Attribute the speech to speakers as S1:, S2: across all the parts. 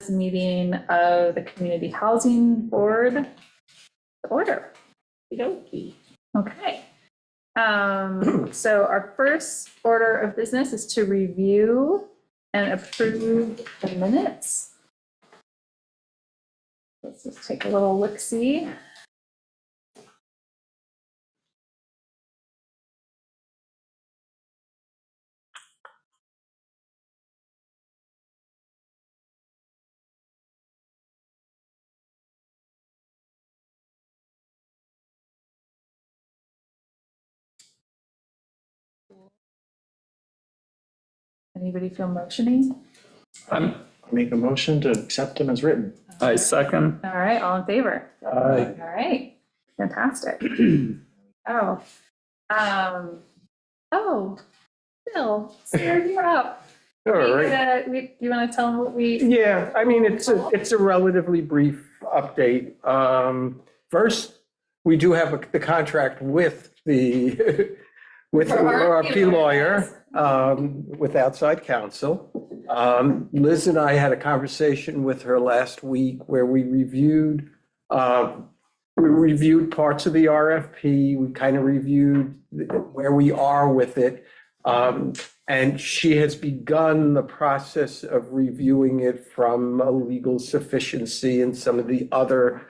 S1: meeting of the Community Housing Board to order. Okay. So our first order of business is to review and approve the minutes. Let's just take a little look-see. Anybody feel motioning?
S2: Make a motion to accept them as written.
S3: I second.
S1: All right, all in favor?
S2: Aye.
S1: All right, fantastic. Oh, Bill, Sarah, you're up.
S2: All right.
S1: You want to tell them what we?
S2: Yeah, I mean, it's a relatively brief update. First, we do have the contract with the with the RP lawyer, with outside counsel. Liz and I had a conversation with her last week where we reviewed parts of the RFP. We kind of reviewed where we are with it. And she has begun the process of reviewing it from a legal sufficiency and some of the other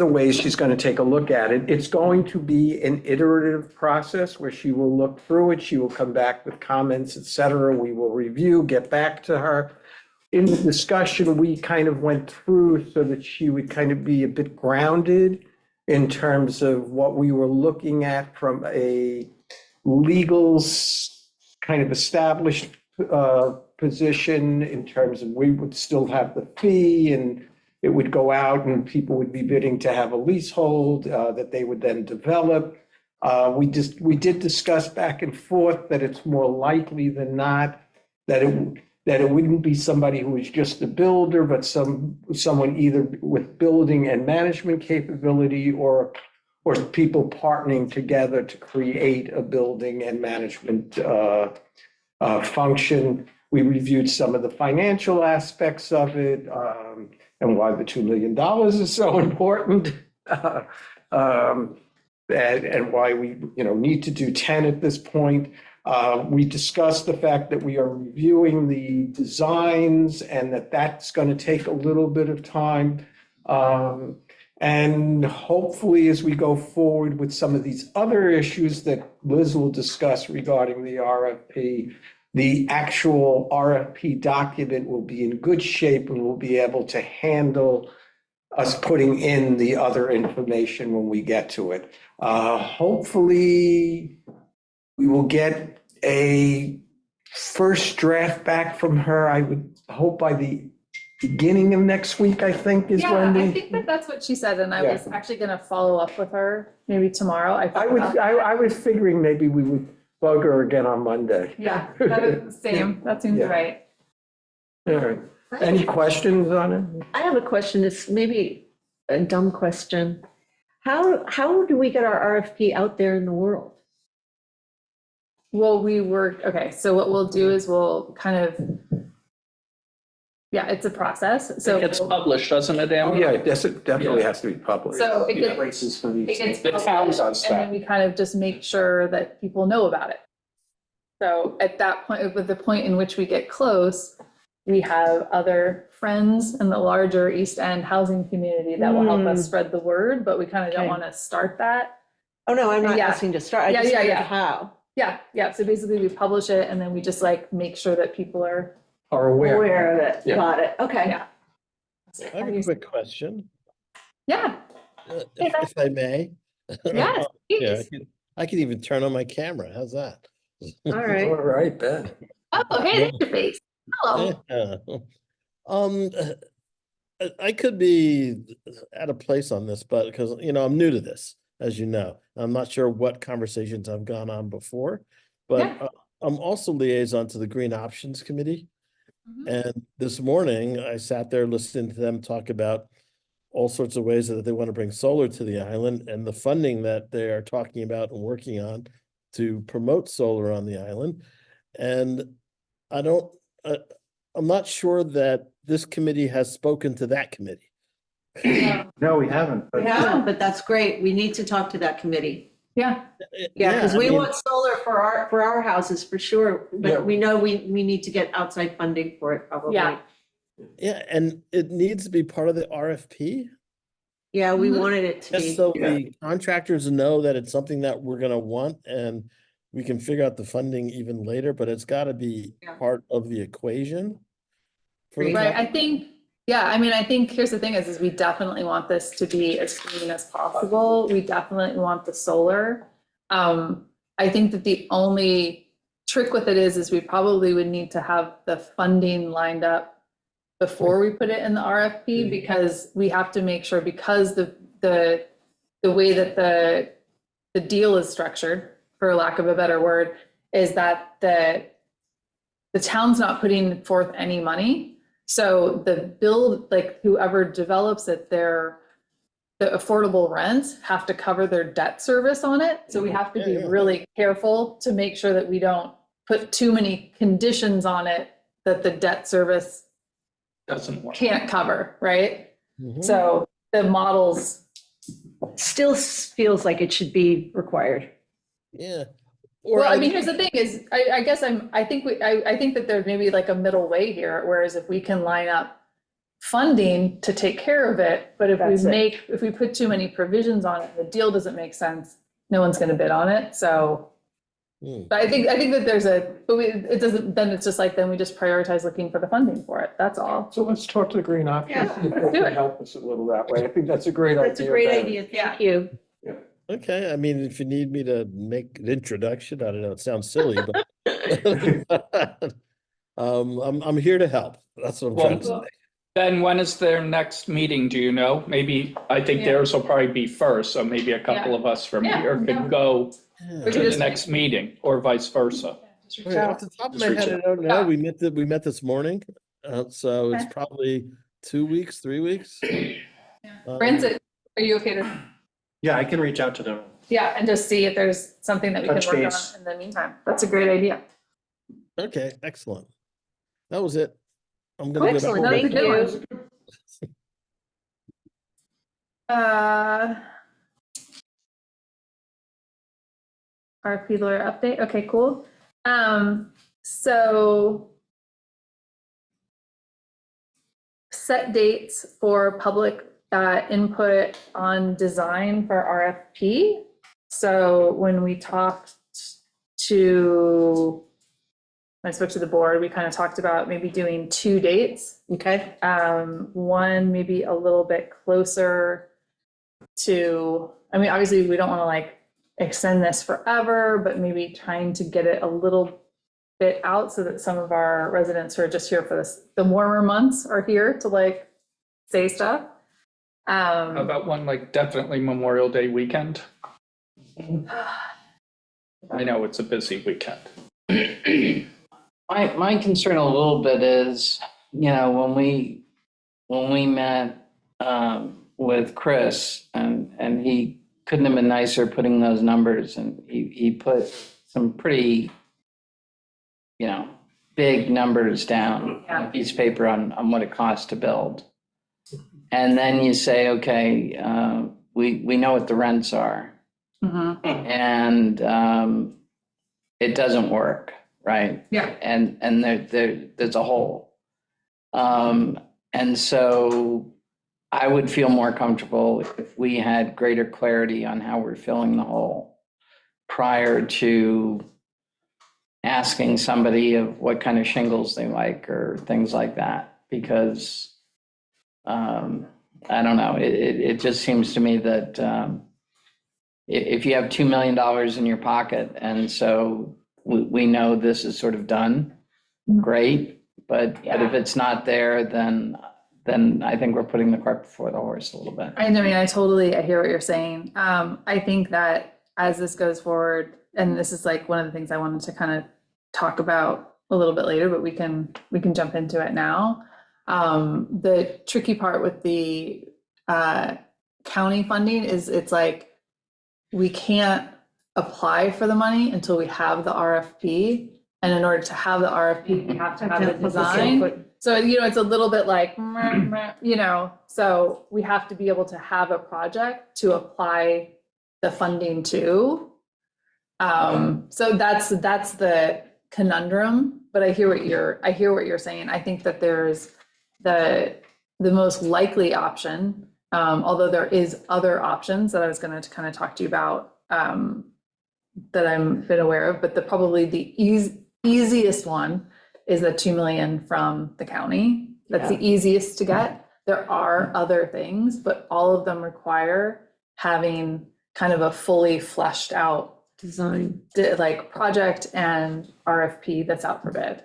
S2: ways she's going to take a look at it. It's going to be an iterative process where she will look through it. She will come back with comments, et cetera. We will review, get back to her. In the discussion, we kind of went through so that she would kind of be a bit grounded in terms of what we were looking at from a legal kind of established position in terms of we would still have the fee and it would go out and people would be bidding to have a leasehold that they would then develop. We did discuss back and forth that it's more likely than not that it wouldn't be somebody who is just a builder, but someone either with building and management capability or people partnering together to create a building and management function. We reviewed some of the financial aspects of it and why the $2 million is so important, and why we need to do 10 at this point. We discussed the fact that we are reviewing the designs and that's going to take a little bit of time. And hopefully, as we go forward with some of these other issues that Liz will discuss regarding the RFP, the actual RFP document will be in good shape and we'll be able to handle us putting in the other information when we get to it. Hopefully, we will get a first draft back from her. I would hope by the beginning of next week, I think is when
S1: I think that's what she said, and I was actually going to follow up with her maybe tomorrow.
S2: I was figuring maybe we would bug her again on Monday.
S1: Yeah, that is the same. That seems right.
S2: All right. Any questions on it?
S4: I have a question. It's maybe a dumb question. How do we get our RFP out there in the world?
S1: Well, so what we'll do is we'll kind of, it's a process. So
S3: It gets published, doesn't it, Amy?
S2: Yeah, it definitely has to be published.
S1: So it gets
S2: Places for these.
S3: The town does
S1: and then
S3: that.
S1: we kind of just make sure that people know about it. So at that point, with the point in which we get close, we have other friends in the larger East End housing community that will help us spread the word, but we kind of don't want to start that.
S4: Oh, no, I'm not
S1: Yeah.
S4: asking to start. I just wondered how.
S1: Yeah. So basically we publish it and then we just make sure that people are
S4: Aware of it.
S2: Yeah.
S4: Got it. Okay.
S1: Yeah.
S5: I have a quick question,
S1: Yeah.
S5: if I may.
S1: Yes.
S5: Yeah, I can even turn on my camera. How's that?
S4: All right.
S2: All right, Ben.
S1: Oh, hey, there's your face. Hello.
S5: Yeah. I could be at a place on this, but because, I'm new to this, as you know. I'm not sure what conversations I've gone on before, but I'm also liaison to the Green Options Committee. And this morning I sat there listening to them talk about all sorts of ways that they want to bring solar to the island and the funding that they are talking about and working on to promote solar on the island. And I don't, I'm not sure that this committee has spoken to that committee.
S2: No, we haven't.
S4: We haven't, but that's great. We need to talk to that committee.
S1: Yeah,
S4: Yeah, because
S5: I
S4: we
S5: mean,
S4: want solar for our houses for sure,
S2: Yeah.
S4: but we know we need to get outside funding for it probably.
S1: Yeah.
S5: Yeah, and it needs to be part of the RFP,
S4: Yeah, we
S1: Mhm.
S4: wanted it to
S5: just
S4: be.
S5: so
S2: Yeah.
S5: the contractors know that it's something that we're gonna want, and we can figure out the funding even later, but it's gotta be
S4: Yeah.
S5: part of the equation. for the
S1: right.
S5: town.
S1: I think, yeah, I mean, I think here's the thing is we definitely want this to be as clean as possible. We definitely want the solar. I think that the only trick with it is we probably would need to have the funding lined up before we put it in the RFP, because we have to make sure, because the way that the deal is structured, for lack of a better word, is that the town's not putting forth any money. So the build, like whoever develops it, the affordable rents have to cover their debt service on it. So we have to be
S5: Yeah, yeah.
S1: really careful to make sure that we don't put too many conditions on it that the debt service
S3: Doesn't work.
S1: can't cover, right?
S5: Mhm.
S1: So the models,
S4: Still feels like it should be required.
S5: Yeah. Or
S1: well, I mean, here's the thing is, I guess I think that there's maybe like a middle way here, whereas if we can line up funding to take care of it, but
S4: That's it.
S1: if we put too many provisions on it, the deal doesn't make sense, no one's gonna bid on it, so.
S5: Hmm.
S1: But I think that there's it doesn't, then it's just like, then we just prioritize looking for the funding for it, that's all.
S2: So let's talk to the Green Option, see if they
S1: do
S2: can
S1: it.
S2: help us a little that way. I think that's a great idea.
S4: That's a great
S2: Ben.
S4: idea. Thank you.
S5: Okay, I mean, if you need me to make an introduction, I don't know, it sounds silly, but I'm here to help. That's what I'm trying to say.
S3: Ben, when is their next meeting? Do you know? Maybe, I think
S1: Yeah.
S3: theirs will probably be first, so maybe a couple
S1: Yeah.
S3: of us from
S1: Yeah,
S3: here
S1: yeah.
S3: could go
S5: Yeah.
S1: We
S3: to
S1: could
S3: the
S1: just-
S3: next meeting or vice versa.
S1: Just reach
S5: Right,
S1: out.
S5: off the top of
S3: Just
S5: my
S3: reach
S5: head, I
S3: out.
S5: don't know.
S1: Yeah.
S5: We met this morning, so it's
S1: Okay.
S5: probably 2 weeks, 3 weeks.
S1: Francis, are you okay to,
S6: Yeah, I can reach out to them.
S1: yeah, and just see if there's something that we can
S6: Touch
S1: work on
S6: base.
S1: in the meantime, that's a great idea.
S5: Okay, excellent. That was it. I'm gonna go back.
S4: Excellent,
S5: to
S1: That was a
S4: thank
S1: good
S4: you.
S1: one. RFP lawyer update, okay, cool. So set dates for public input on design for RFP. So when we talked to, when I spoke to the board, we kind of talked about maybe doing 2 dates.
S4: Okay,
S1: One maybe a little bit closer to, I mean, obviously, we don't want to like extend this forever, but maybe trying to get it a little bit out so that some of our residents who are just here for this, the warmer months are here to like say stuff.
S3: How about one like definitely Memorial Day weekend? I know it's a busy weekend.
S7: My concern a little bit is, when we met with Chris, and he couldn't have been nicer putting those numbers, and he put some pretty, big numbers down on a piece of paper on what it costs to build. And then you say, okay, we know what the rents are,
S1: Mhm.
S7: and it doesn't work, right?
S1: Yeah.
S7: And there's a hole. And so I would feel more comfortable if we had greater clarity on how we're filling the hole prior to asking somebody of what kind of shingles they like or things like that, because I don't know, it just seems to me that if you have $2 million in your pocket, and so we know this is sort of done, great, but if it's not there, then I think we're putting the cart before the horse a little bit.
S1: I mean, I hear what you're saying. I think that as this goes forward, and this is like one of the things I wanted to kind of talk about a little bit later, but we can jump into it now. The tricky part with the county funding is it's like, we can't apply for the money until we have the RFP. And in order to have the RFP, we have to have the design. So, it's a little bit like, so we have to be able to have a project to apply the funding to. So that's the conundrum, but I hear what you're saying. I think that there's the most likely option, although there is other options that I was going to kind of talk to you about, that I'm been aware of, but probably the easiest one is the 2 million from the county. That's the easiest to get. There are other things, but all of them require having kind of a fully fleshed out
S4: Design.
S1: like project and RFP that's out for bid.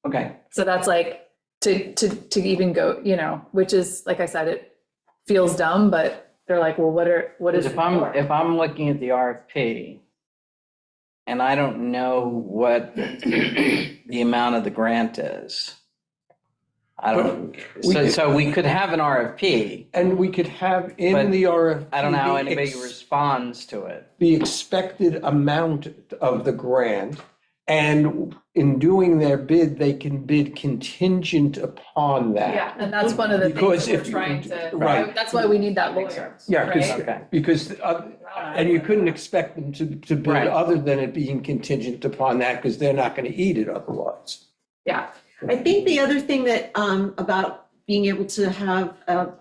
S7: Okay,
S1: So that's like to even go, which is, like I said, it feels dumb, but they're like, well, what is it for?
S7: if I'm looking at the RFP and I don't know what the amount of the grant is, so we could have an RFP.
S2: And we could have
S7: But
S2: in the RFP.
S7: I don't know how
S2: the
S7: anybody
S2: ex-
S7: responds to it.
S2: The expected amount of the grant. And in doing their bid, they can bid contingent upon that.
S1: Yeah, and that's one of the
S2: Because
S1: things we're
S2: if you-
S1: trying to,
S2: right.
S1: that's why we need that lawyer.
S2: Yeah,
S1: right?
S7: Okay.
S2: because, and you couldn't expect them to bid
S7: Right.
S2: other than it being contingent upon that, because they're not gonna eat it otherwise.
S1: Yeah,
S4: I think the other thing that, about being able to have, there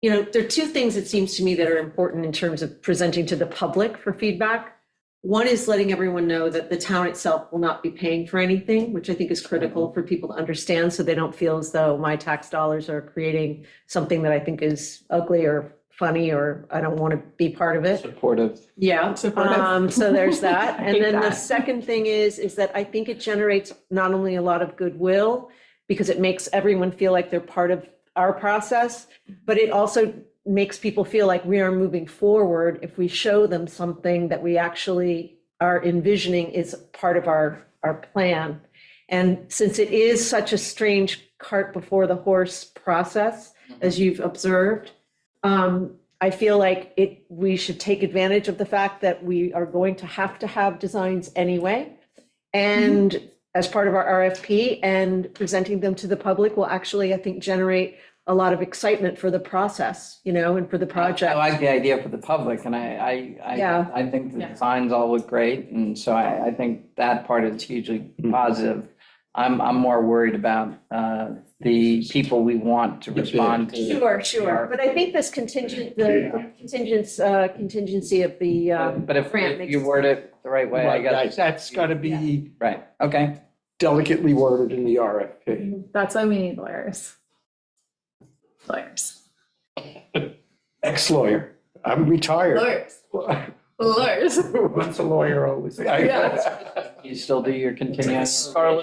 S4: are two things it seems to me that are important in terms of presenting to the public for feedback. One is letting everyone know that the town itself will not be paying for anything, which I think is critical for people to understand, so they don't feel as though my tax dollars are creating something that I think is ugly or funny, or I don't want to be part of it.
S7: Supportive.
S4: Yeah,
S1: Supportive.
S4: so there's that.
S1: I
S4: And
S1: hate
S4: then the
S1: that.
S4: second thing is that I think it generates not only a lot of goodwill, because it makes everyone feel like they're part of our process, but it also makes people feel like we are moving forward if we show them something that we actually are envisioning is part of our plan. And since it is such a strange cart before the horse process, as you've observed, I feel like we should take advantage of the fact that we are going to have designs anyway. And as part of our RFP, and presenting them to the public will actually, I think, generate a lot of excitement for the process, and for the project.
S7: I like the idea for the public, and
S4: Yeah.
S7: I think the
S1: Yeah.
S7: designs all look great, and so I think that part is hugely positive. I'm more worried about the people we want to respond to.
S4: Sure. But I think this contingency of the,
S7: But if
S4: grant
S7: if you
S4: makes-
S7: word it the right way, I guess,
S2: That's gotta be
S7: right, okay.
S2: delicately worded in the RFP.
S1: that's why we need lawyers.
S2: Ex-lawyer, I'm retired.
S1: Lawyers.
S2: Once a lawyer, always.
S7: You still do your continuing.
S1: Okay, sorry,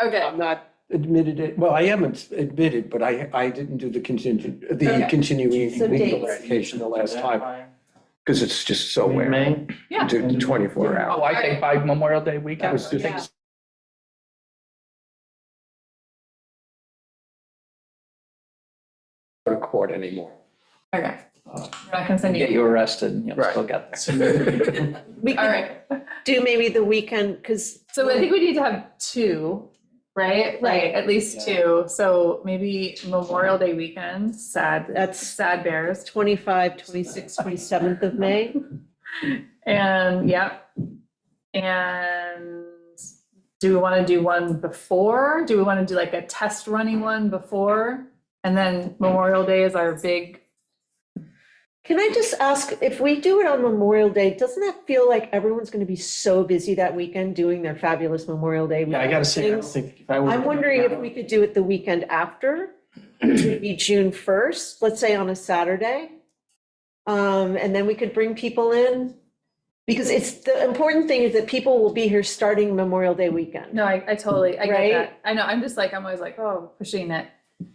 S1: okay.
S2: I'm not admitted it, well, I am admitted, but I didn't do the
S1: Okay.
S2: continuing
S4: So
S2: legal
S4: dates.
S2: education the last time, because it's just so rare.
S1: Yeah.
S2: To 24 hours.
S3: Oh, I think by Memorial Day
S2: That
S3: weekend.
S2: was just.
S1: Yeah.
S2: Go to court anymore.
S1: Okay. We're not gonna send
S7: Get
S1: you.
S7: you arrested, you'll
S2: Right.
S7: still get there.
S4: we
S1: All
S4: could
S1: right.
S4: do maybe the weekend, because.
S1: So I think we need to have two, right? Like at least two. So maybe Memorial Day weekend,
S4: That's
S1: sad bears.
S4: 25, 26, 27th of May.
S1: And and do we want to do one before? Do we want to do like a test running one before? And then Memorial Day is our big,
S4: Can I just ask, if we do it on Memorial Day, doesn't that feel like everyone's going to be so busy that weekend doing their fabulous Memorial Day?
S6: Yeah, I gotta say, I don't
S4: things?
S6: think if I were.
S4: I'm wondering if we could do it the weekend after, which would be June 1st, let's say on a Saturday. And then we could bring people in, because the important thing is that people will be here starting Memorial Day weekend.
S1: no, I totally, I get
S4: Right?
S1: that. I know, I'm always like, oh, pushing it.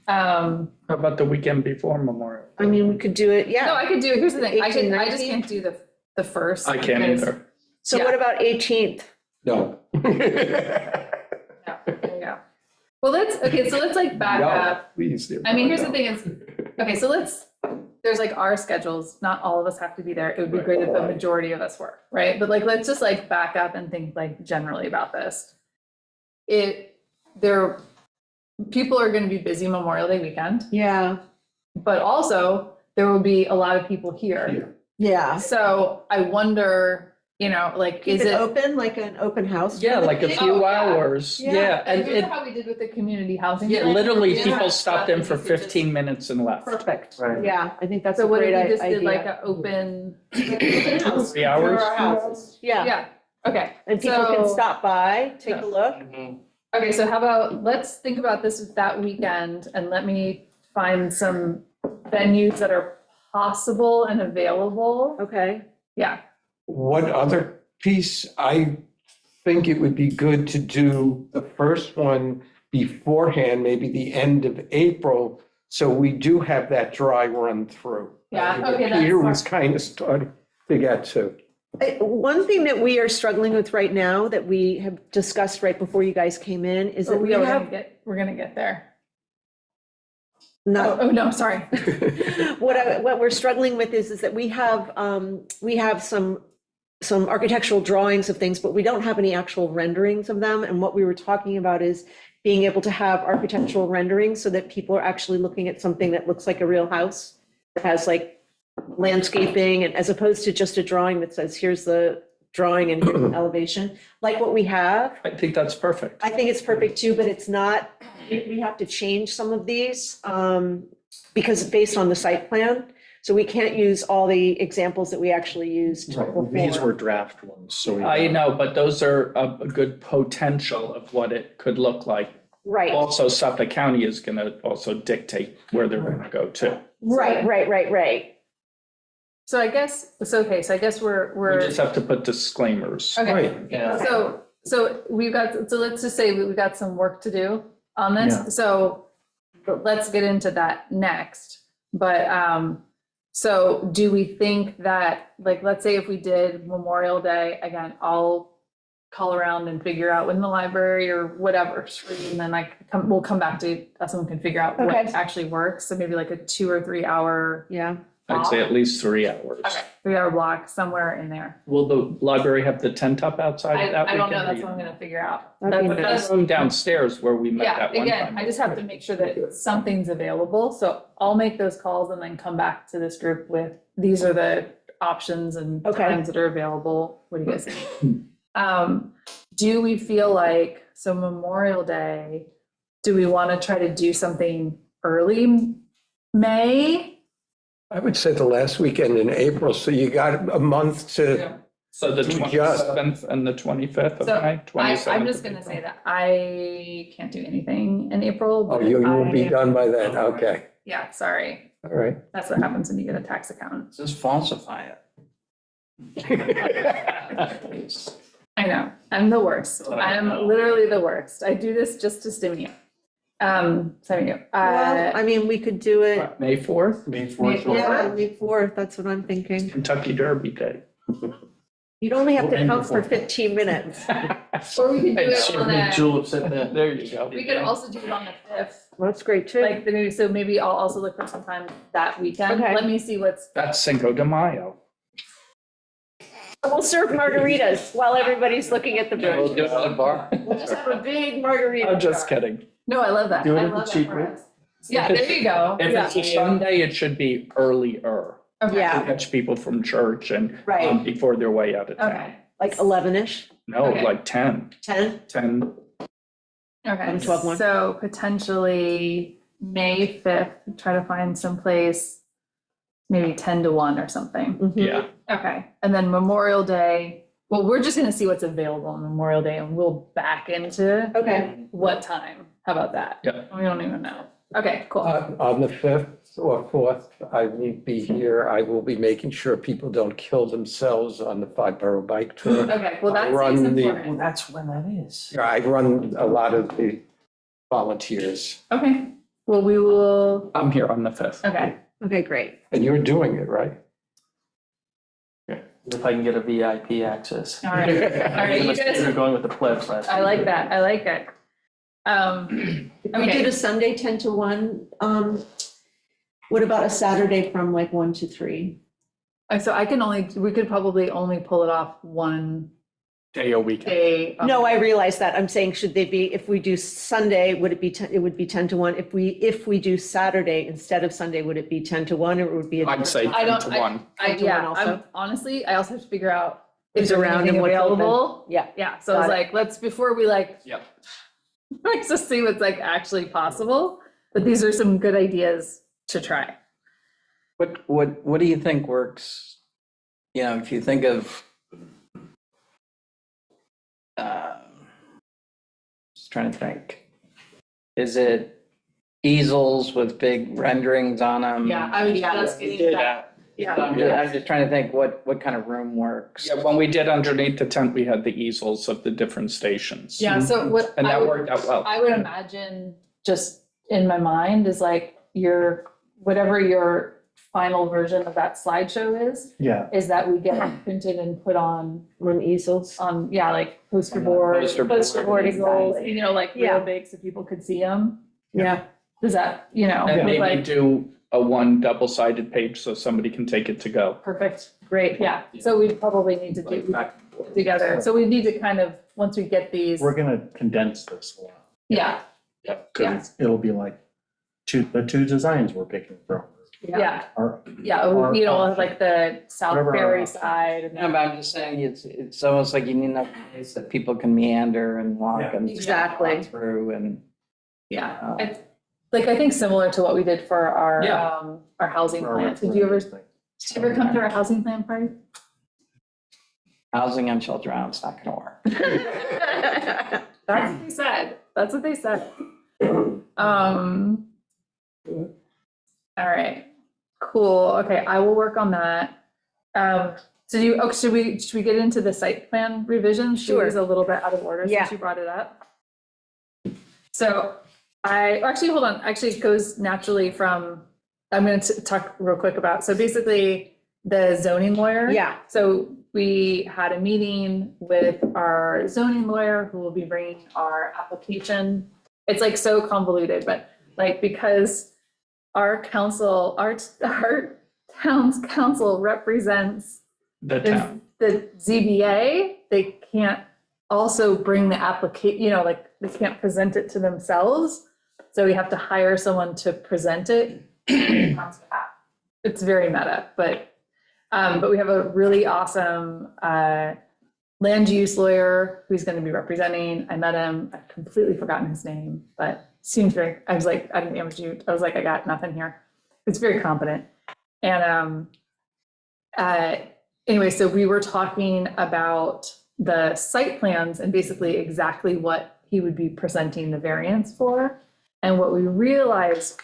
S3: How about the weekend before Memorial?
S4: I mean, we could do it,
S1: No,
S4: yeah.
S1: I could do, here's the thing, I
S4: 18,
S1: just
S4: 19?
S1: can't do the first.
S3: I can't
S1: because-
S3: either.
S4: So what about 18th?
S2: No.
S1: Yeah, there you go. Well, so let's like back
S2: No,
S1: up.
S2: please.
S1: I mean, here's the thing is, okay, so there's like our schedules, not all of us have to be there. It would be great if the majority of us were, right? But like, let's just like back up and think like generally about this. People are gonna be busy Memorial Day weekend,
S4: Yeah,
S1: but also there will be a lot of people here.
S4: yeah.
S1: So I wonder, like,
S4: Keep
S1: is
S4: it
S1: it?
S4: open, like an open house?
S3: Yeah, like a
S1: Oh,
S3: few
S1: yeah.
S3: hours,
S4: Yeah.
S3: yeah,
S1: And
S3: and
S1: remember
S3: it,
S1: how we did with the community housing?
S3: yeah,
S1: plan?
S3: literally,
S1: Yeah.
S3: people stopped in for 15 minutes and left.
S4: Perfect.
S6: Right.
S4: Yeah, I think that's
S1: So
S4: a
S1: what
S4: great
S1: if we just did like
S4: idea.
S1: an open?
S3: 3 hours?
S4: Yeah,
S1: Yeah, okay.
S4: and people can
S1: So-
S4: stop by, take a look.
S1: Okay, so how about, let's think about this that weekend and let me find some venues that are possible and available.
S4: Okay,
S1: Yeah,
S2: One other piece, I think it would be good to do the first one beforehand, maybe the end of April, so we do have that dry run through.
S1: Yeah, okay, that's
S2: Peter was
S1: smart.
S2: kind of starting to get to.
S4: one thing that we are struggling with right now that we have discussed right before you guys came in is that we
S1: we're
S4: have
S1: we're gonna get there.
S4: not.
S1: Oh, no, sorry.
S4: What we're struggling with is that we have some architectural drawings of things, but we don't have any actual renderings of them. And what we were talking about is being able to have architectural renderings so that people are actually looking at something that looks like a real house. That has like landscaping, and as opposed to just a drawing that says, here's the drawing and here's the elevation, like what we have.
S3: I think that's perfect.
S4: I think it's perfect too, but it's not, we have to change some of these because based on the site plan. So we can't use all the examples that we actually used before.
S6: These were draft ones, so.
S3: I know, but those are a good potential of what it could look like.
S4: Right,
S3: Also, Suffolk County is gonna also dictate where they're gonna go to.
S4: right.
S1: So I guess
S3: We
S1: we're,
S3: just have to put disclaimers.
S1: okay.
S2: Right.
S6: Yeah.
S1: So let's just say we've got some work to do on
S6: Yeah.
S1: this, but let's get into that next. But, so do we think that, like, let's say if we did Memorial Day, again, I'll call around and figure out when the library or whatever's free, and then we'll come back to, someone can figure out what
S4: Okay.
S1: actually works, so maybe like a 2 or 3 hour,
S4: Yeah,
S3: I'd say at least 3 hours.
S1: 3 hour block, somewhere in there.
S3: Will the library have the tent up outside
S1: I
S3: that
S1: don't know,
S3: weekend?
S1: that's what I'm gonna figure out.
S4: That'd be
S3: But
S1: That's-
S3: that room downstairs where we met
S1: Yeah,
S3: that one
S1: again,
S3: time.
S1: I just have to make sure that something's available, so I'll make those calls and then come back to this group with, these are the options and
S4: Okay.
S1: times that are available, what do you guys think? Do we feel like, so Memorial Day, do we wanna try to do something early May?
S2: I would say the last weekend in April, so you got a month to,
S3: Yeah. So the
S2: Just-
S3: 27th and the 25th of
S1: So,
S3: May, 27th.
S1: I'm just gonna say that I can't do anything in April.
S2: oh,
S1: but
S2: you will be
S1: I-
S2: done by then, okay,
S1: Yeah, sorry,
S2: all right.
S1: that's what happens when you get a tax account.
S7: Just falsify it.
S1: I know, I'm the worst. I'm literally the worst. I do this just to stimulate.
S4: well, I mean, we could do it,
S3: May 4th,
S6: May 4th.
S4: yeah, May 4th, that's what I'm thinking.
S3: Kentucky Derby Day.
S4: You'd only have to
S6: We'll
S4: come
S6: end
S4: for
S6: before.
S4: 15 minutes.
S1: Or we could do it on
S6: Big
S1: the,
S6: tulips at the.
S3: There you go.
S1: we could also do it on the 5th.
S4: That's great too.
S1: Like, maybe I'll also look for some time that weekend.
S4: Okay.
S1: Let me see what's,
S3: That's Cinco de Mayo.
S4: We'll serve margaritas while everybody's looking at the
S7: We'll
S4: bird.
S7: do it at the bar.
S4: We'll just have a big margarita.
S3: I'm just
S4: jar.
S3: kidding.
S1: no, I love that.
S6: Do it
S1: I
S6: at the
S1: love that
S6: cheap
S1: for
S6: rate.
S1: us. Yeah, there you go.
S3: If
S1: Yeah.
S3: it's a Sunday, it should be earlier.
S1: Okay.
S4: Yeah.
S3: To catch people from church and
S4: Right.
S3: before their way out of town.
S1: Okay,
S4: Like 11-ish,
S3: No,
S1: Okay.
S3: like 10,
S4: 10?
S3: 10.
S1: okay.
S4: 12-1.
S1: So potentially May 5th, try to find some place, maybe 10 to 1 or something.
S4: Mhm.
S3: Yeah.
S1: Okay, and then Memorial Day, well, we're just gonna see what's available on Memorial Day and we'll back into
S4: Okay,
S1: what time. How about that?
S3: Yeah.
S1: We don't even know. Okay, cool.
S2: On the 5th or 4th, I need to be here, I will be making sure people don't kill themselves on the 5-borough bike tour.
S1: Okay, well, that
S2: run
S1: seems
S2: the-
S1: important.
S7: That's when that is.
S2: I run a lot of the volunteers,
S1: Okay, well, we will,
S3: I'm here on the 5th.
S1: okay,
S4: okay, great.
S2: and you're doing it, right?
S6: If I can get a VIP access.
S1: all right, all right, you
S6: You're
S1: guys,
S6: going with the plebs last.
S1: I like that, I like it.
S4: If we
S1: Okay.
S4: did a Sunday 10 to 1, What about a Saturday from like 1 to 3?
S1: So we could probably only pull it off one
S3: Day a weekend.
S1: day.
S4: No, I realize that. I'm saying, should they be, if we do Sunday, would it be, it would be 10 to 1? If we do Saturday instead of Sunday, would it be 10 to 1 or would it be?
S3: I'd say
S1: I
S3: 10
S1: don't-
S3: to 1.
S1: Yeah,
S4: also.
S1: I'm honestly, I also have to figure out if
S4: Who's
S1: there's
S4: around and
S1: anything
S4: what's open.
S1: available.
S4: Yeah.
S1: Yeah, so I was
S4: Got it.
S1: like, let's, before we like,
S3: Yep.
S1: let's just see what's like actually possible. But these are some good ideas to try.
S7: What do you think works? You know, if you think of, just trying to think, is it easels with big renderings on them?
S1: Yeah, I was
S4: Yeah.
S1: just getting that. Yeah.
S7: I'm just trying to think what kind of room works.
S3: Yeah, when we did underneath the tent, we had the easels of the different stations.
S1: Yeah, so what
S3: And
S1: I
S3: that
S1: would,
S3: worked out well.
S1: I would imagine just in my mind is like whatever your final version of that slideshow is that we get it printed and put on,
S4: easels.
S1: yeah, like poster board,
S7: Poster board,
S1: easels, you know, like
S4: Yeah.
S1: real big so people could see them.
S4: Yeah.
S1: Does that, you know,
S3: And
S1: look
S3: maybe
S1: like,
S3: do a one double-sided page so somebody can take it to go.
S1: perfect, great, yeah. So we probably need to
S3: Like
S1: do
S3: back and forth.
S1: together. So we need to kind of, once we get these,
S8: We're gonna condense this a lot,
S1: yeah,
S8: because it'll be like the two designs we're picking from.
S1: yeah,
S8: Are,
S1: yeah,
S8: Or
S1: you know,
S8: options.
S1: like the South
S8: Whatever our
S1: Ferry
S8: options.
S1: side and
S7: No, but I'm just saying, it's almost like you need enough place that people can meander and walk
S8: Yeah.
S7: and
S4: Exactly.
S7: walk through and.
S1: yeah. I think similar to what we did for
S3: Yeah.
S1: our housing
S8: for our
S1: plan. Did you ever come to our housing plan party?
S7: Housing on Shelter Island's not gonna work.
S1: That's what they said. That's what they said. All right, cool. Okay, I will work on that. Should we get into the site plan revision?
S4: Sure.
S1: She's a little bit out of order
S4: Yeah.
S1: since you brought it up. So actually, hold on. Actually, it goes naturally from, I'm going to talk real quick about, so basically the zoning lawyer.
S4: Yeah.
S1: So we had a meeting with our zoning lawyer who will be bringing our application. It's like so convoluted, but like, because our council, our town's council represents
S3: The town.
S1: the ZBA, they can't also bring the application, you know, like they can't present it to themselves. So we have to hire someone to present it. It's very meta, but we have a really awesome land use lawyer who's going to be representing. I met him. I've completely forgotten his name, but seems very, I was like, I didn't damage you. I was like, I got nothing here. It's very competent. And anyway, so we were talking about the site plans and basically exactly what he would be presenting the variance for. And what we realized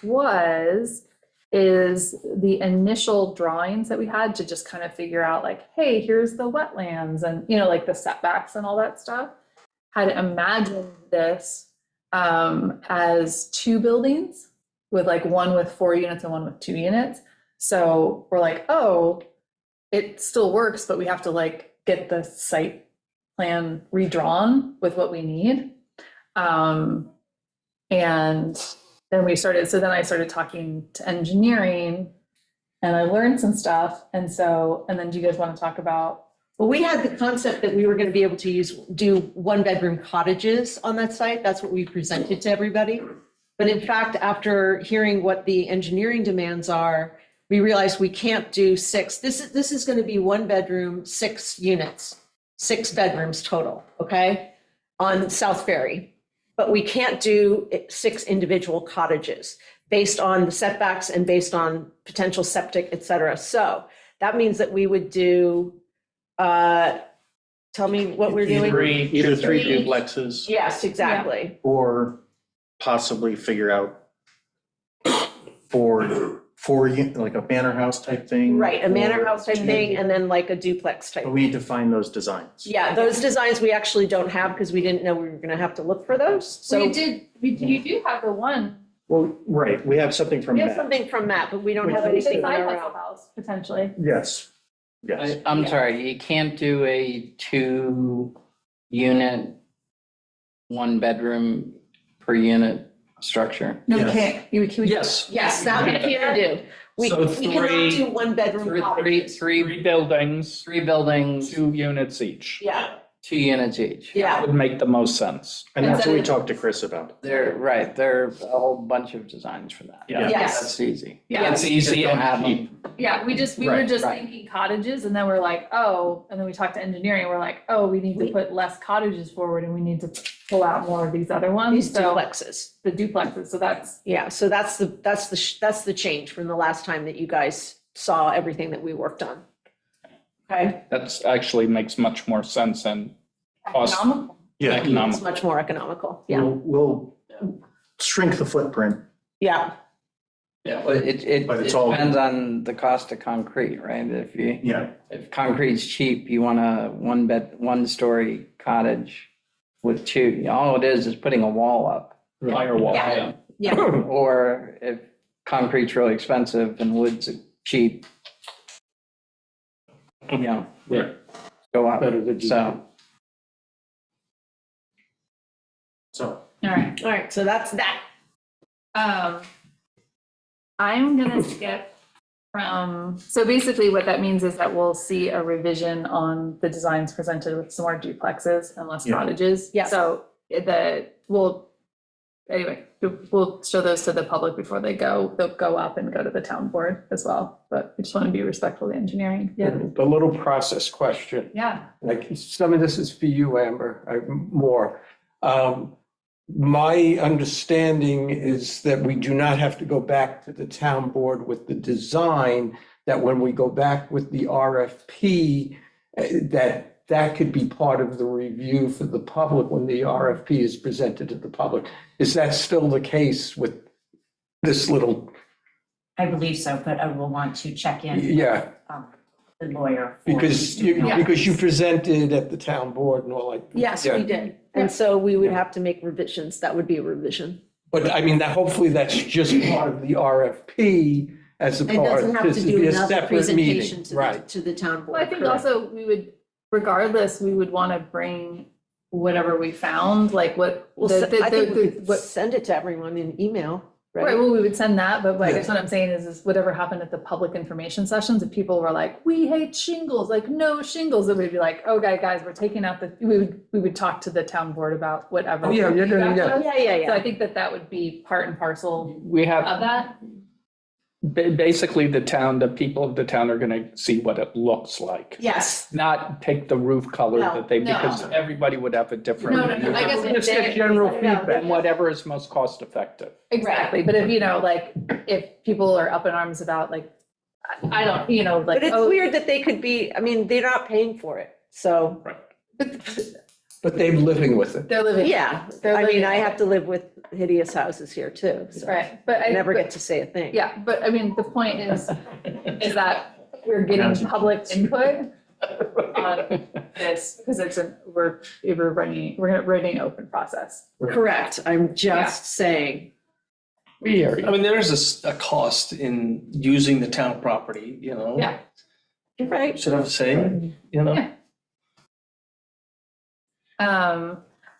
S1: is the initial drawings that we had to just kind of figure out like, hey, here's the wetlands and, you know, like the setbacks and all that stuff, had imagined this as two buildings with like one with 4 units and one with 2 units. So we're like, oh, it still works, but we have to like get the site plan redrawn with what we need. And then I started talking to engineering and I learned some stuff. And then do you guys want to talk about?
S4: Well, we had the concept that we were going to be able to do 1-bedroom cottages on that site. That's what we presented to everybody. But in fact, after hearing what the engineering demands are, we realized we can't do 6. This is going to be 1-bedroom, 6 units, 6 bedrooms total, okay, on South Ferry. But we can't do 6 individual cottages based on the setbacks and based on potential septic, et cetera. So that means that we would do, tell me what we're doing.
S8: Either
S3: Three
S8: three
S3: duplexes.
S4: Yes, exactly.
S8: or possibly figure out like a manor house type thing.
S4: Right, a manor
S8: or-
S4: house type thing, and then like a duplex type.
S8: But we need to find those designs.
S4: Yeah, those designs we actually don't have because we didn't know we were gonna have to look for those. So
S1: You do have the one.
S8: Well, right, we have something from
S4: we have
S8: that.
S4: something from Matt, but we don't have
S8: Which-
S4: anything on
S1: Side
S4: our
S1: hustle
S4: own.
S1: house, potentially.
S8: Yes, yes.
S7: I'm sorry, you can't do a 2-unit, 1-bedroom per unit structure.
S1: No, we
S8: Yes.
S1: can't.
S3: Yes.
S4: Yes, that we can do. We
S3: So
S4: cannot
S3: three-
S4: do one-bedroom
S7: Three,
S4: cottages.
S3: Three buildings,
S7: three buildings,
S3: 2 units each.
S4: Yeah,
S7: 2 units each.
S4: yeah.
S3: Would make the most sense.
S8: And that's what we
S1: Instead of-
S8: talked to Chris about.
S7: There's a whole bunch of designs for that.
S3: Yeah.
S4: Yes.
S7: That's easy.
S1: Yeah.
S3: It's easy
S7: Don't have
S3: and
S7: them.
S3: cheap.
S1: Yeah, we were
S3: Right,
S1: just
S7: right.
S1: thinking cottages and then we're like, oh, and then we talked to engineering, we're like, oh, we need to put less cottages forward and we need to pull out more of these other ones.
S4: These
S1: So
S4: duplexes.
S1: the duplexes, so that's,
S4: Yeah, so that's the change from the last time that you guys saw everything that we worked on. Okay,
S3: That's actually makes much more sense and cost
S1: economical.
S8: Yeah.
S4: it's
S3: economical.
S4: much more economical. Yeah,
S8: We'll shrink the footprint.
S4: yeah,
S7: Yeah, but it
S8: But it's all-
S7: depends on the cost of concrete, right?
S8: Yeah.
S7: If concrete's cheap, you want a 1-story cottage with 2, all it is putting a wall up.
S3: Firewall,
S4: Yeah.
S3: yeah.
S4: yeah.
S7: Or if concrete's really expensive and wood's cheap, you know,
S3: Right.
S7: go up,
S2: Better than-
S7: so.
S8: So,
S1: All right.
S4: All right, so that's that.
S1: I'm gonna skip from, so basically what that means is that we'll see a revision on the designs presented with some more duplexes and less
S8: Yeah.
S1: cottages.
S4: Yeah.
S1: So anyway, we'll show those to the public before they'll go up and go to the town board as well. But we just want to be respectful of the engineering. Yeah.
S2: The little process question.
S1: Yeah.
S2: Like, some of this is for you, Amber, more. My understanding is that we do not have to go back to the town board with the design, that when we go back with the RFP, that could be part of the review for the public when the RFP is presented to the public. Is that still the case with this little,
S9: I believe so, but I will want to check in.
S2: yeah,
S9: The lawyer. for
S2: because
S9: you.
S2: you presented at the town board and all like.
S4: Yes,
S2: yeah.
S4: we did. And so we would have to make revisions. That would be a revision.
S2: But I mean, that hopefully that's just part of the RFP as a
S4: It
S2: part,
S4: doesn't have
S2: this
S4: to
S2: would
S4: do
S2: be a
S4: another
S2: separate
S4: presentation
S2: meeting,
S4: to
S2: right?
S4: the town board.
S1: Well, I think
S4: correct.
S1: also we would, regardless, we would want to bring whatever we found, like what.
S4: Well, I think we could send it to everyone in email,
S1: Right,
S4: right?
S1: well, we would send that, but I
S2: Yeah.
S1: guess what I'm saying is whatever happened at the public information sessions, if people were like, we hate shingles, like no shingles, then we'd be like, okay, guys, we're taking out we would talk to the town board about whatever.
S2: Oh, yeah, you're gonna-
S1: feedback
S2: yeah.
S1: was.
S4: Yeah, yeah,
S1: So I
S4: yeah.
S1: think that would be part and parcel
S3: We have,
S1: of that.
S3: basically the people of the town are gonna see what it looks like.
S4: Yes.
S3: Not pick the roof color
S4: No,
S3: that they,
S1: no.
S3: because everybody would have a different.
S1: No, I guess if
S2: Just get
S1: they-
S2: general
S1: no,
S2: feedback.
S3: And whatever is most cost effective.
S1: Exactly, but if, like, if people are up in arms about like, I don't, like.
S4: But it's
S1: oh,
S4: weird that they could be, I mean, they're not paying for it. So,
S2: But they're living with it.
S1: They're living.
S4: yeah,
S1: They're
S4: I mean,
S1: living
S4: I
S1: it.
S4: have to live with hideous houses here too. So
S1: Right, but
S4: I
S1: I.
S4: never
S1: but-
S4: get to say a thing.
S1: Yeah, but I mean, the point is that we're getting public input on this, because we're running an open process.
S4: Correct. I'm just saying.
S3: We hear you.
S10: I mean, there is a cost in using the town property, you know?
S1: Yeah.
S4: You're right.
S10: Should have a say, you know?
S1: Yeah.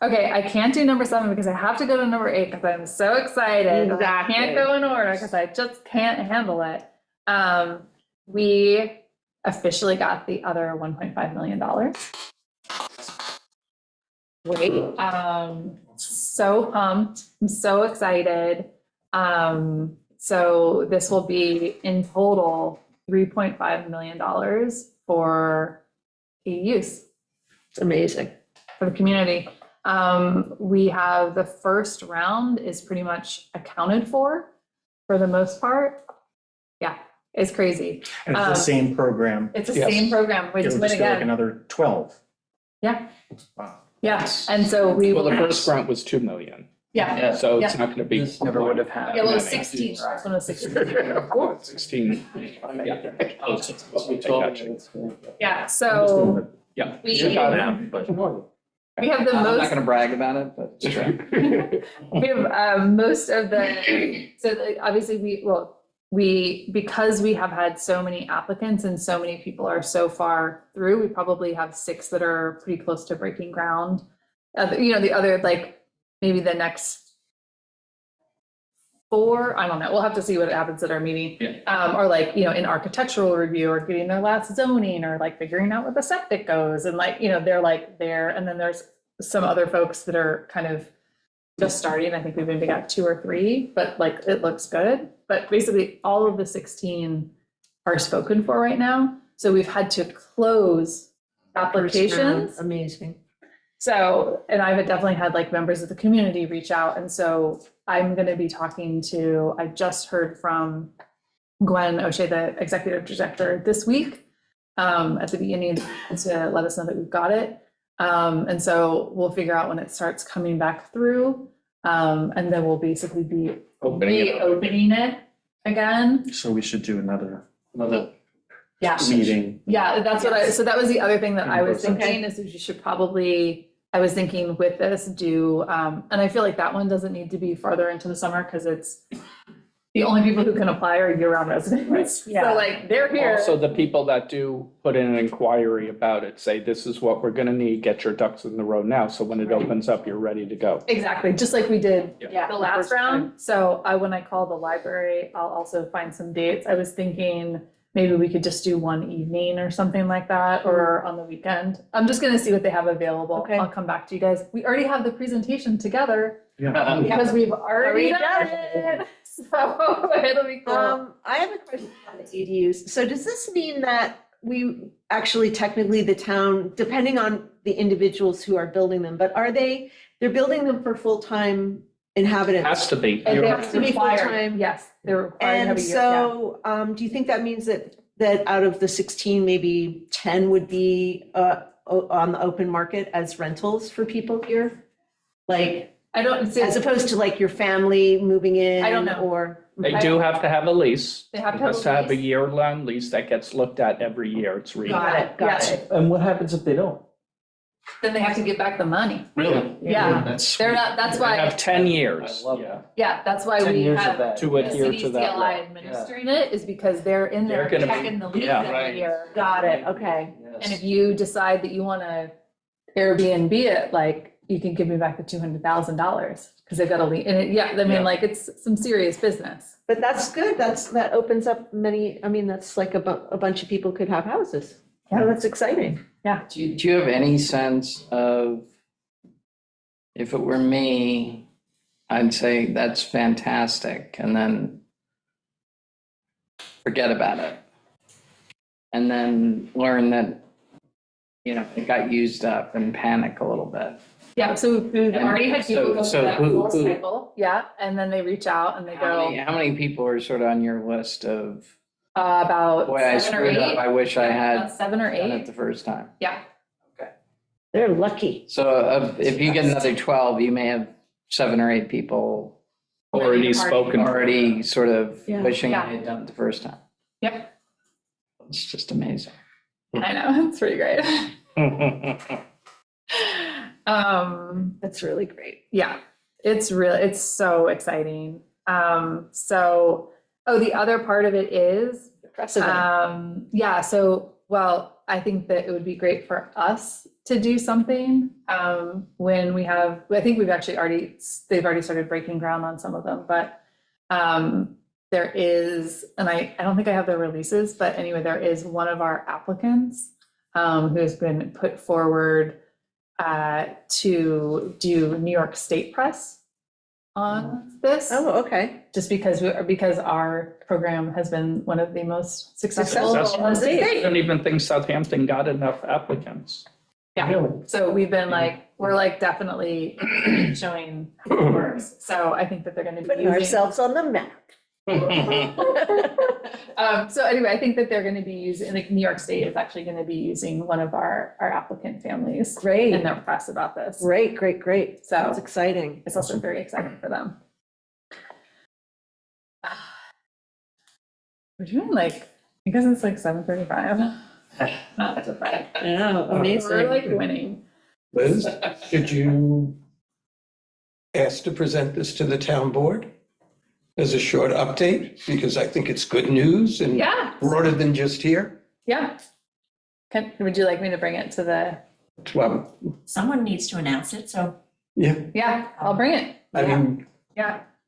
S1: Okay, I can't do number 7 because I have to go to number 8 because I'm so excited.
S4: Exactly.
S1: I can't go in order because I just can't handle it. We officially got the other $1.5 million.
S4: Wait.
S1: So pumped. I'm so excited. So this will be in total $3.5 million for use
S4: It's amazing.
S1: for the community. We have the first round is pretty much accounted for the most part. Yeah, it's crazy.
S8: and it's the same program.
S1: It's the
S3: Yes.
S1: same program. We
S8: It'll
S1: just went
S8: just go like
S1: again.
S8: another 12.
S1: Yeah,
S8: Wow.
S1: yeah. And so we
S3: Well,
S1: will,
S3: the first grant was 2 million,
S1: yeah.
S7: Yeah,
S3: so it's
S1: Yeah.
S3: not gonna be.
S7: this never would have happened.
S1: Yeah, well, it was
S3: Many.
S1: 16. The first one was 16.
S3: Of course, 16. Yeah.
S10: Oh, it's
S3: I got you.
S1: Yeah, so
S3: Yeah.
S1: we,
S3: You got it.
S1: we have the
S7: I'm not
S1: most,
S7: gonna brag about it, but it's true.
S1: we have most of the, so obviously because we have had so many applicants and so many people are so far through, we probably have 6 that are pretty close to breaking ground. The other, like, maybe the next 4, I don't know, we'll have to see what happens at our meeting.
S3: Yeah.
S1: Or like, you know, in architectural review or getting their last zoning or like figuring out where the septic goes and like, you know, they're like there. And then there's some other folks that are kind of just starting. I think we've maybe got 2 or 3, but like it looks good. But basically all of the 16 are spoken for right now. So we've had to close applications.
S4: Amazing.
S1: So, and I've definitely had like members of the community reach out. And so I'm going to be talking to, I just heard from Gwen O'Shea, the executive director this week, at the beginning to let us know that we've got it. And so we'll figure out when it starts coming back through. And then we'll basically be reopening it again.
S8: So we should do another
S1: Yeah.
S8: meeting.
S1: Yeah, that's what so that was the other thing that I was
S8: Okay.
S1: thinking is you should probably, I was thinking with this do, and I feel like that one doesn't need to be farther into the summer because it's the only people who can apply are year-round residents.
S4: Yeah.
S1: So like they're here.
S3: Also, the people that do put in an inquiry about it, say, this is what we're gonna need, get your ducks in the row now, so when it opens up, you're ready to go.
S1: Exactly, just like we did
S4: Yeah.
S1: the last round. So when I call the library, I'll also find some dates. I was thinking maybe we could just do one evening or something like that, or on the weekend. I'm just gonna see what they have available.
S4: Okay.
S1: I'll come back to you guys. We already have the presentation together
S8: Yeah.
S1: because we've already
S4: Already
S1: done
S4: done
S1: it. So it'll be cool.
S4: I have a question on the ADUs. So does this mean that we actually technically the town, depending on the individuals who are building them, but they're building them for full-time inhabitants?
S3: Has to be.
S1: And
S3: You're-
S1: they have to be
S4: required.
S1: full-time, yes, they're required to have
S4: And
S1: a year,
S4: so, do you think that means that out of the 16, maybe 10 would be on the open market as rentals for people here? Like,
S1: I don't see,
S4: as opposed to like your family moving in?
S1: I don't know.
S4: Or,
S3: They do have to have a lease.
S1: They have to
S3: It
S1: have
S3: has
S1: a
S3: to have a
S1: lease.
S3: year-long lease that gets looked at every year. It's read.
S4: got it, got
S1: Yeah.
S4: it.
S8: And what happens if they don't?
S1: then they have to give back the money.
S8: Really?
S1: Yeah.
S8: That's.
S1: They're not, that's
S3: They have
S1: why,
S3: 10 years.
S8: I love
S3: Yeah.
S8: that.
S1: yeah, that's why
S8: 10
S1: we
S8: years of
S1: have
S8: that.
S3: To
S1: the
S3: adhere to that.
S1: CDCLI
S3: law.
S1: administering it is because they're in there
S3: They're gonna be-
S1: checking the lease
S3: yeah,
S1: every
S8: right.
S1: year.
S4: Got it, okay.
S1: And if you decide that you want to Airbnb it, like, you can give me back the $200,000 because they've got a lease. And I
S3: Yeah.
S1: mean, like, it's some serious business.
S4: But that's good, that opens up that's like a bunch of people could have houses. Yeah, that's exciting.
S7: Do you have any sense of, if it were me, I'd say that's fantastic, and then forget about it. And then learn that, you know, it got used up and panic a little bit.
S1: Yeah, so we've
S7: And
S1: already had people
S7: so-
S1: go
S7: so
S1: through that
S7: who-
S1: full
S7: who-
S1: cycle. Yeah, and then they reach out and they go
S7: How many people are sort of on your list of,
S1: about
S7: boy, I
S1: 7 or
S7: screwed up,
S1: 8.
S7: I wish I had
S1: About 7 or
S7: done it
S1: 8.
S7: the first time?
S1: Yeah.
S4: They're lucky.
S7: So if you get another 12, you may have 7 or 8 people
S3: Already spoken.
S7: already sort of
S4: Yeah.
S7: wishing
S1: Yeah.
S7: I had done it the first time.
S1: Yep.
S7: It's just amazing.
S1: I know, it's pretty great.
S4: That's really great.
S1: Yeah, it's so exciting. The other part of it is,
S4: Precedent.
S1: yeah, so, well, I think that it would be great for us to do something, when we have, I think they've already started breaking ground on some of them, but, there is, and I don't think I have the releases, but anyway, there is one of our applicants, who has been put forward, to do New York State press on this.
S4: Oh, okay.
S1: Just because our program has been one of the most successful
S4: Successful.
S1: in the
S3: I
S1: state.
S3: don't even think Southampton got enough applicants.
S1: Yeah, so we've been like, we're like definitely showing it works. So I think that they're gonna be
S4: Putting
S1: using.
S4: ourselves on the map.
S1: So anyway, I think that they're gonna be using, like, New York State is actually gonna be using one of our applicant families in
S4: Great,
S1: their press about this.
S4: great, great, great.
S1: So
S4: That's exciting.
S1: it's also very exciting for them. We're doing like, I guess it's like 7:35. Not to fight.
S4: Yeah,
S1: We're like winning.
S2: Liz, did you ask to present this to the town board as a short update? Because I think it's good news and
S1: Yeah,
S2: broader than just here.
S1: yeah. Would you like me to bring it to the,
S2: Well,
S9: Someone needs to announce it, so
S2: yeah,
S1: yeah, I'll bring it.
S2: I mean,
S1: Yeah,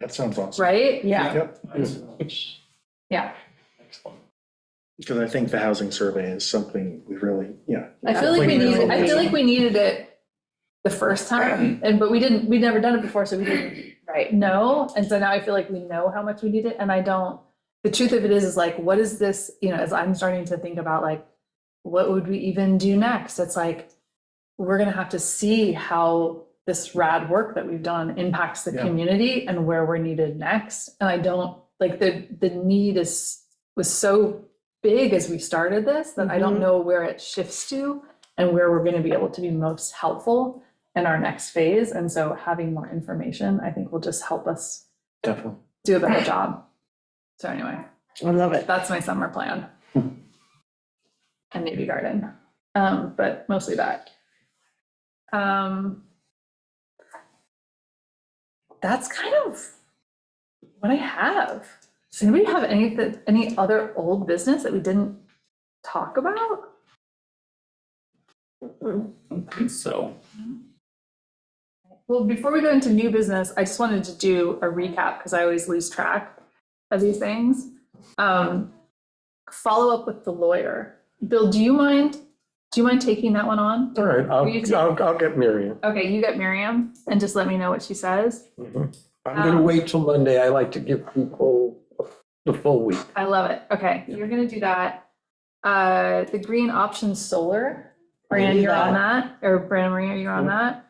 S8: That sounds awesome.
S1: right?
S4: Yeah.
S8: Yep.
S1: Yeah.
S6: Excellent.
S8: Because I think the housing survey is something we really, yeah.
S1: I feel like I feel like we needed it the first time, but we'd never done it before, so we didn't know. And so now I feel like we know how much we need it, and the truth of it is like, what is this, as I'm starting to think about like, what would we even do next? It's like, we're gonna have to see how this rad work that we've done impacts the
S8: Yeah.
S1: community and where we're needed next. And I don't, like, the need was so big as we started this, that I don't know where it shifts to and where we're gonna be able to be most helpful in our next phase. And so having more information, I think will just help us
S8: Definitely.
S1: do a better job. So anyway,
S4: I love it.
S1: that's my summer plan. And Navy Garden, but mostly that. That's kind of what I have. Does anybody have any other old business that we didn't talk about?
S3: So,
S1: Well, before we go into new business, I just wanted to do a recap because I always lose track of these things. Follow up with the lawyer. Bill, do you mind taking that one on?
S2: All right,
S1: Will you take-
S2: I'll get Miriam.
S1: Okay, you get Miriam and just let me know what she says.
S2: Mhm. I'm gonna wait till Monday. I like to give people the full week.
S1: I love it. Okay, you're gonna do that. The Green Options Solar, Brian,
S4: do
S1: you're on
S4: that.
S1: that, or Brandon Maria, you're on that.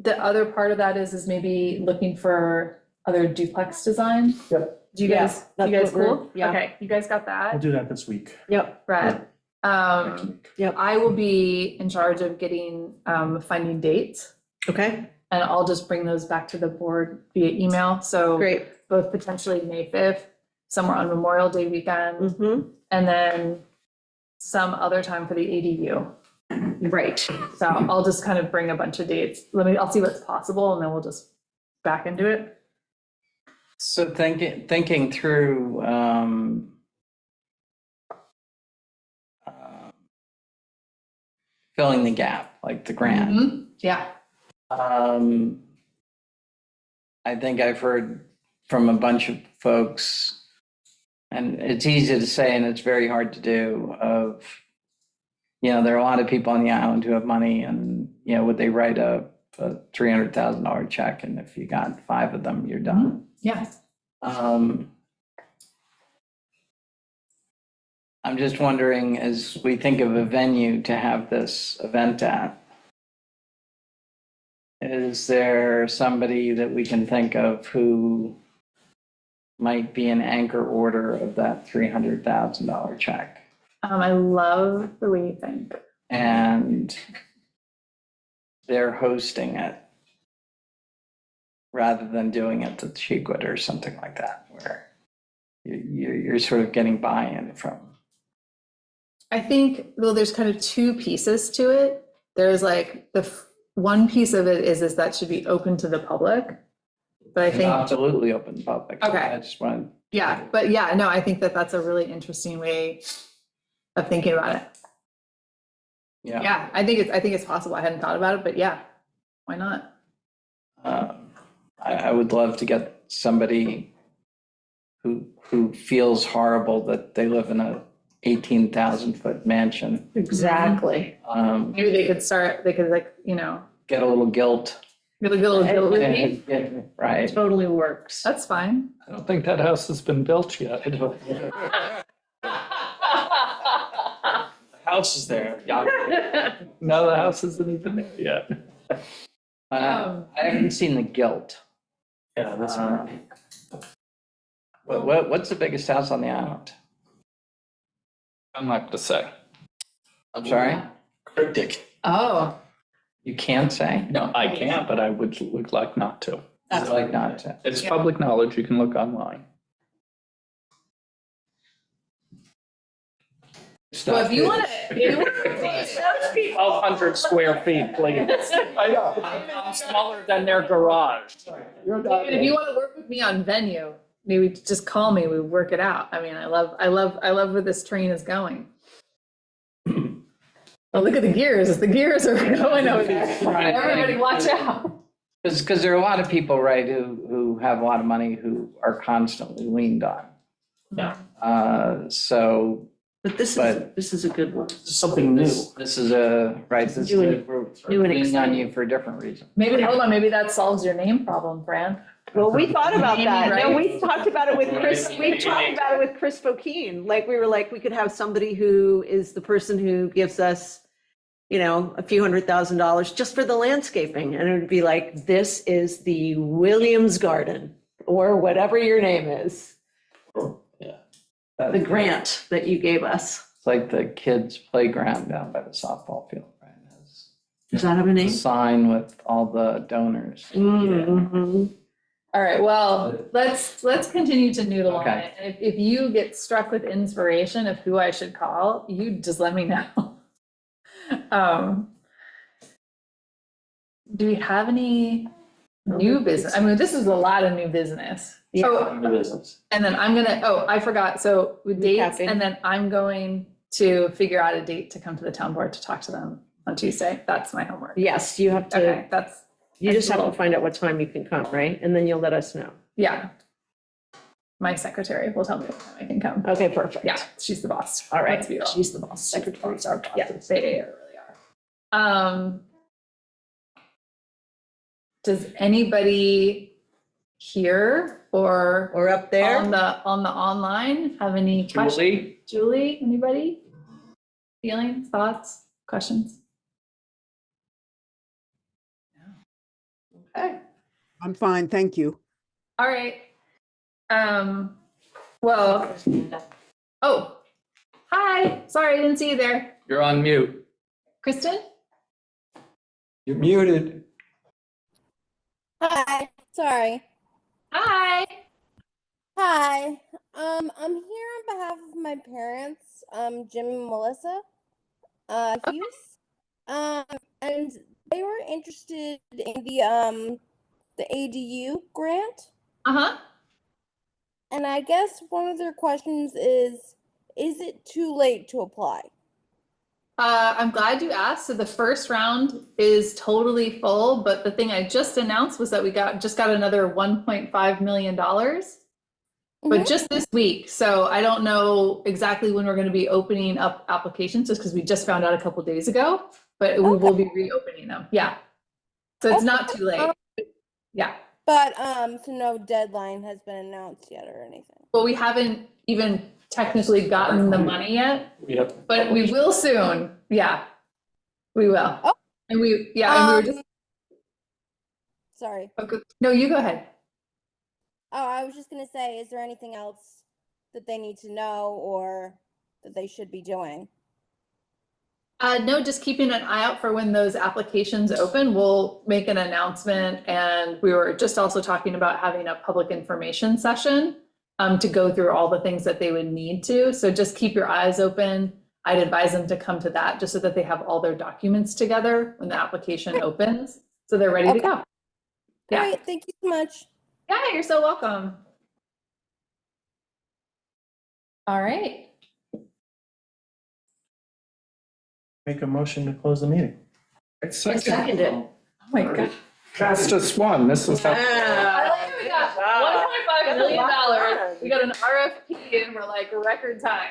S1: The other part of that is maybe looking for other duplex design.
S2: Yep.
S1: Do you
S4: Yeah,
S1: guys,
S4: that's
S1: you guys
S4: what we're-
S1: cool?
S4: yeah.
S1: Okay, you guys got
S8: I'll
S1: that?
S8: do that this week.
S4: Yep.
S1: Right.
S8: Next week.
S1: I will be in charge of getting, finding dates,
S4: Okay,
S1: and I'll just bring those back to the board via email. So
S4: great.
S1: both potentially May 5th, somewhere on Memorial Day weekend, and then some other time for the ADU.
S4: Right.
S1: So I'll just kind of bring a bunch of dates. I'll see what's possible, and then we'll just back into it.
S7: So thinking through, filling the gap, like the grant.
S1: Mhm. Yeah.
S7: I think I've heard from a bunch of folks, and it's easy to say and it's very hard to do, of, there are a lot of people on the island who have money, and, would they write a $300,000 check, and if you got 5 of them, you're done.
S1: Yeah.
S7: I'm just wondering, as we think of a venue to have this event at, is there somebody that we can think of who might be an anchor order of that $300,000 check?
S1: I love the way you think.
S7: And they're hosting it rather than doing it to Cheekwood or something like that, where you're sort of getting buy-in from.
S1: I think, well, there's kind of two pieces to it. There's like one piece of it is that should be open to the public. But I think,
S7: Absolutely open to public.
S1: Okay.
S7: I just want,
S1: yeah, but yeah, no, I think that's a really interesting way of thinking about it.
S7: yeah.
S1: Yeah, I think it's possible. I hadn't thought about it, but yeah, why not?
S7: I would love to get somebody who feels horrible that they live in a 18,000-foot mansion.
S4: Exactly.
S1: Maybe they could like,
S7: Get a little guilt.
S1: get a little guilt with me.
S7: Right.
S4: Totally works.
S1: That's fine.
S3: I don't think that house has been built yet.
S10: House is there. Yeah.
S3: No, the house isn't even there yet.
S7: I haven't seen the guilt.
S10: Yeah, that's
S7: What's the biggest house on the island?
S3: I'm not gonna say.
S7: I'm sorry?
S10: cryptic.
S1: Oh,
S7: You can't say?
S3: No, I can't, but I would like not to.
S7: I'd like not to.
S3: It's public knowledge. You can look online.
S1: well, if you want to,
S3: 1,200 square feet, please. I'm smaller than their garage.
S1: if you want to work with me on venue, maybe just call me. We work it out. I mean, I love where this train is going. Oh, look at the gears. The gears are going over there. Everybody watch out.
S7: Because there are a lot of people, right, who have a lot of money who are constantly leaned on.
S10: Yeah.
S7: So
S4: But this
S7: But-
S4: is a good one.
S10: Something new.
S7: this is right, this is,
S4: New and-
S7: we're
S4: new and
S7: leaning on you
S4: exciting.
S7: for a different reason.
S1: Maybe, hold on, maybe that solves your name problem, Fran.
S4: Well, we thought about that. No,
S1: Right?
S4: we talked about it with Chris, we talked about it with Chris Fokine. Like, we were like, we could have somebody who is the person who gives us, you know, a few $100,000 just for the landscaping. And it would be like, this is the Williams Garden, or whatever your name is, the grant that you gave us.
S7: It's like the kids' playground down by the softball field, right? It's
S4: Does that have a
S7: a
S4: name?
S7: sign with all the donors.
S4: Mhm.
S1: All right, well, let's continue to noodle on
S7: Okay.
S1: it. And if you get struck with inspiration of who I should call, you just let me know. Do we have any new business? I mean, this is a lot of new business.
S4: Yeah.
S1: Oh,
S10: The business.
S1: and then I'm gonna, oh, I forgot. So with dates,
S4: Recapping.
S1: and then I'm going to figure out a date to come to the town board to talk to them on Tuesday. That's my homework.
S4: Yes, you have to,
S1: Okay, that's,
S4: you just have to find out what time you can come, right? And then you'll let us know.
S1: yeah. My secretary will tell me what time I can come.
S4: Okay, perfect.
S1: Yeah, she's the boss.
S4: All right,
S1: Let's be real.
S4: she's the boss. Secretaries are
S1: Yeah,
S4: bosses.
S1: they really are. Does anybody here or
S4: Or up there?
S1: on the online have any questions?
S3: Julie?
S1: Julie, anybody? Feelings, thoughts, questions? Okay.
S11: I'm fine, thank you.
S1: All right. Well, oh, hi, sorry, I didn't see you there.
S3: You're on mute.
S1: Kristen?
S2: You're muted.
S12: Hi, sorry.
S1: Hi.
S12: Hi. I'm here on behalf of my parents, Jim and Melissa. Hughes. And they were interested in the ADU grant.
S1: Uh-huh.
S12: And I guess one of their questions is it too late to apply?
S1: I'm glad you asked. So the first round is totally full, but the thing I just announced was that we just got another $1.5 million, but just this week. So I don't know exactly when we're going to be opening up applications, just because we just found out a couple days ago, but we will be reopening them. Yeah. So it's not too late. Yeah.
S12: But so no deadline has been announced yet or anything.
S1: Well, we haven't even technically gotten the money yet,
S3: We have.
S1: but we will soon. Yeah, we will.
S12: Oh.
S1: And we were just,
S12: Sorry.
S1: okay. No, you go ahead.
S12: Oh, I was just gonna say, is there anything else that they need to know or that they should be doing?
S1: No, just keeping an eye out for when those applications open. We'll make an announcement, and we were just also talking about having a public information session to go through all the things that they would need to. So just keep your eyes open. I'd advise them to come to that just so that they have all their documents together when the application opens, so they're ready to
S12: Okay.
S1: go. Yeah.
S12: Great, thank you so much.
S1: Yeah, you're so welcome. All right.
S8: Make a motion to close the meeting.
S4: Second it.
S1: Oh my God.
S3: Fastest one. This is how.
S1: I like that we got $1.5 million. We got an RFP and we're like record time.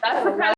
S1: That's the kind